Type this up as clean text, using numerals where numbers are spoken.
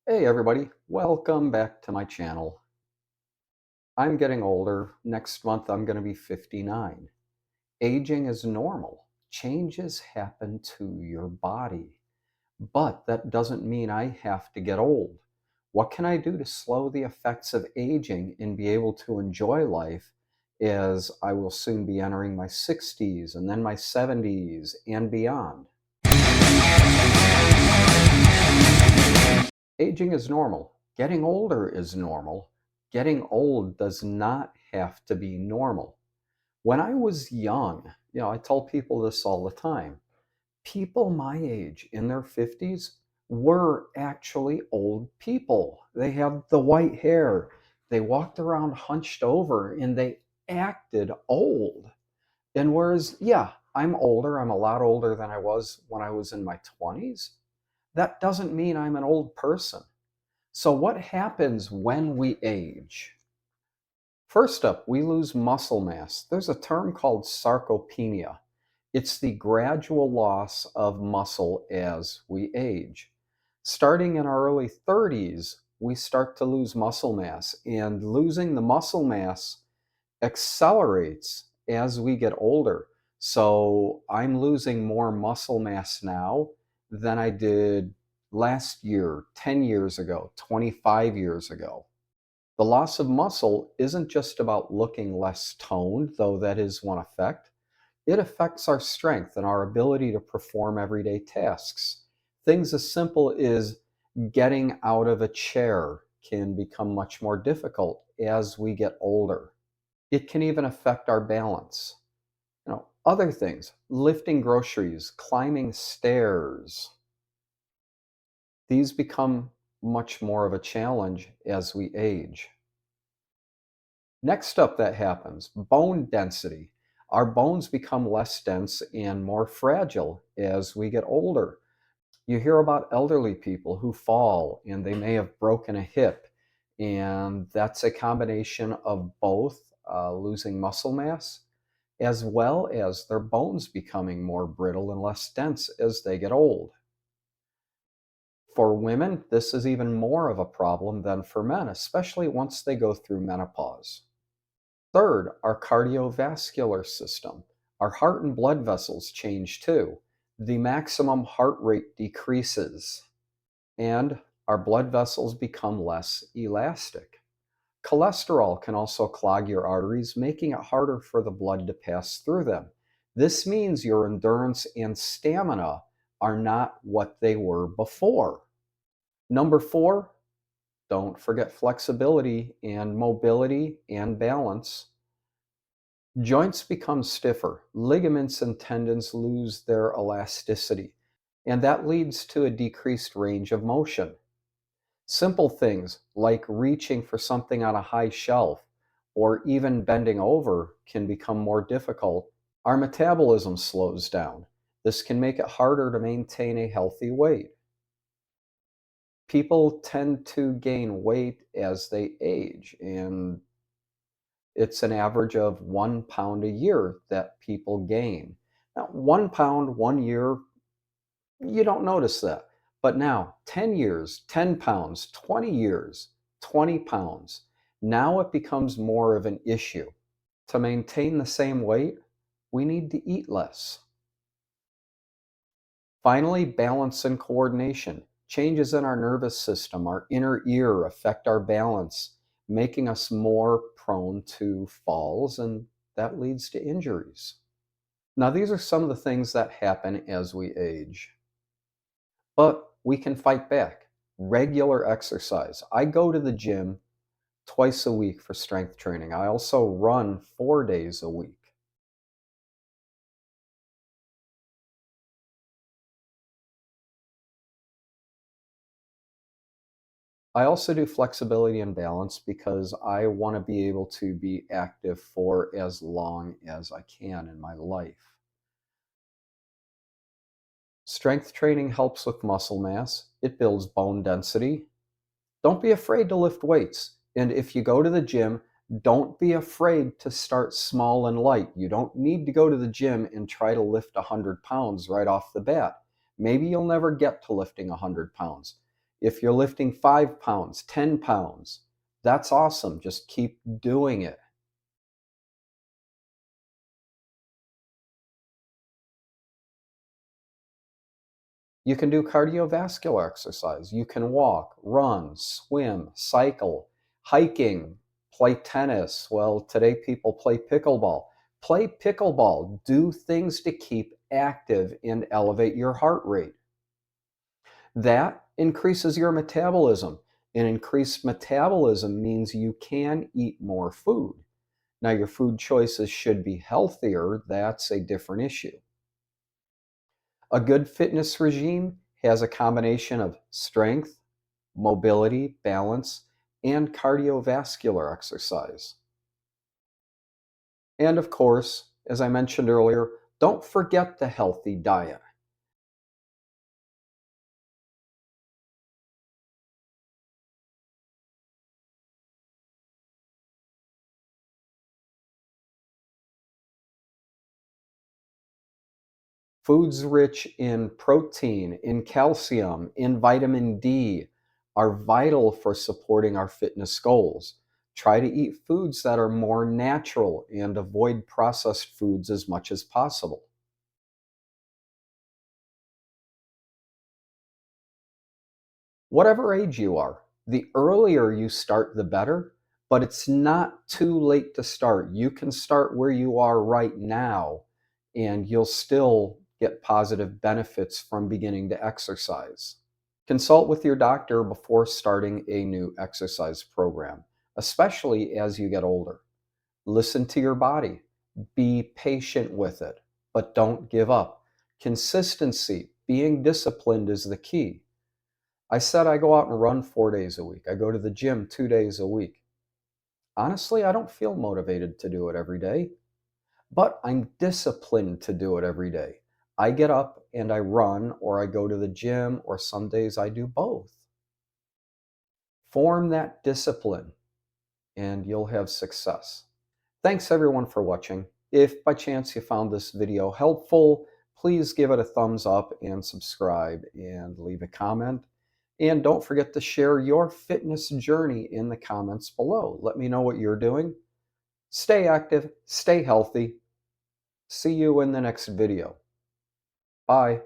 Hey everybody, welcome back to my channel. I'm getting older. Next month I'm going to be 59. Aging is normal. Changes happen to your body. But that doesn't mean I have to get old. What can I do to slow the effects of aging and be able to enjoy life as I will soon be entering my 60s and then my 70s and beyond? Aging is normal. Getting older is normal. Getting old does not have to be normal. When I was young, I tell people this all the time. People my age in their 50s were actually old people. They have the white hair. They walked around hunched over and they acted old. And whereas, yeah, I'm older, I'm a lot older than I was when I was in my 20s, that doesn't mean I'm an old person. So what happens when we age? First up, we lose muscle mass. There's a term called sarcopenia. It's the gradual loss of muscle as we age. Starting in our early 30s, we start to lose muscle mass, and losing the muscle mass accelerates as we get older. So I'm losing more muscle mass now than I did last year, 10 years ago, 25 years ago. The loss of muscle isn't just about looking less toned, though that is one effect. It affects our strength and our ability to perform everyday tasks. Things as simple as getting out of a chair can become much more difficult as we get older. It can even affect our balance. Other things, lifting groceries, climbing stairs, these become much more of a challenge as we age. Next up that happens, bone density. Our bones become less dense and more fragile as we get older. You hear about elderly people who fall and they may have broken a hip, and that's a combination of both losing muscle mass as well as their bones becoming more brittle and less dense as they get old. For women, this is even more of a problem than for men, especially once they go through menopause. Third, our cardiovascular system. Our heart and blood vessels change too. The maximum heart rate decreases, and our blood vessels become less elastic. Cholesterol can also clog your arteries, making it harder for the blood to pass through them. This means your endurance and stamina are not what they were before. Number four, don't forget flexibility and mobility and balance. Joints become stiffer, ligaments and tendons lose their elasticity, and that leads to a decreased range of motion. Simple things like reaching for something on a high shelf or even bending over can become more difficult. Our metabolism slows down. This can make it harder to maintain a healthy weight. People tend to gain weight as they age, and it's an average of 1 pound a year that people gain. Now, 1 pound 1 year, you don't notice that. But now, 10 years, 10 pounds, 20 years, 20 pounds. Now it becomes more of an issue. To maintain the same weight, we need to eat less. Finally, balance and coordination. Changes in our nervous system, our inner ear affect our balance, making us more prone to falls, and that leads to injuries. Now, these are some of the things that happen as we age, but we can fight back. Regular exercise. I go to the gym twice a week for strength training. I also run 4 days a week. I also do flexibility and balance because I want to be able to be active for as long as I can in my life. Strength training helps with muscle mass. It builds bone density. Don't be afraid to lift weights. And if you go to the gym, don't be afraid to start small and light. You don't need to go to the gym and try to lift 100 pounds right off the bat. Maybe you'll never get to lifting 100 pounds. If you're lifting 5 pounds, 10 pounds, that's awesome. Just keep doing it. You can do cardiovascular exercise. You can walk, run, swim, cycle, hiking, play tennis. Well, today people play pickleball. Play pickleball. Do things to keep active and elevate your heart rate. That increases your metabolism. And increased metabolism means you can eat more food. Now, your food choices should be healthier. That's a different issue. A good fitness regime has a combination of strength, mobility, balance, and cardiovascular exercise. And of course, as I mentioned earlier, don't forget the healthy diet. Foods rich in protein, in calcium, in vitamin D are vital for supporting our fitness goals. Try to eat foods that are more natural and avoid processed foods as much as possible. Whatever age you are, the earlier you start, the better, but it's not too late to start. You can start where you are right now, and you'll still get positive benefits from beginning to exercise. Consult with your doctor before starting a new exercise program, especially as you get older. Listen to your body, be patient with it, but don't give up. Consistency, being disciplined is the key. I said I go out and run 4 days a week. I go to the gym 2 days a week. Honestly, I don't feel motivated to do it every day, but I'm disciplined to do it every day. I get up and I run, or I go to the gym, or some days I do both. Form that discipline and you'll have success. Thanks everyone for watching. If by chance you found this video helpful, please give it a thumbs up and subscribe and leave a comment. And don't forget to share your fitness journey in the comments below. Let me know what you're doing. Stay active, stay healthy. See you in the next video. Bye.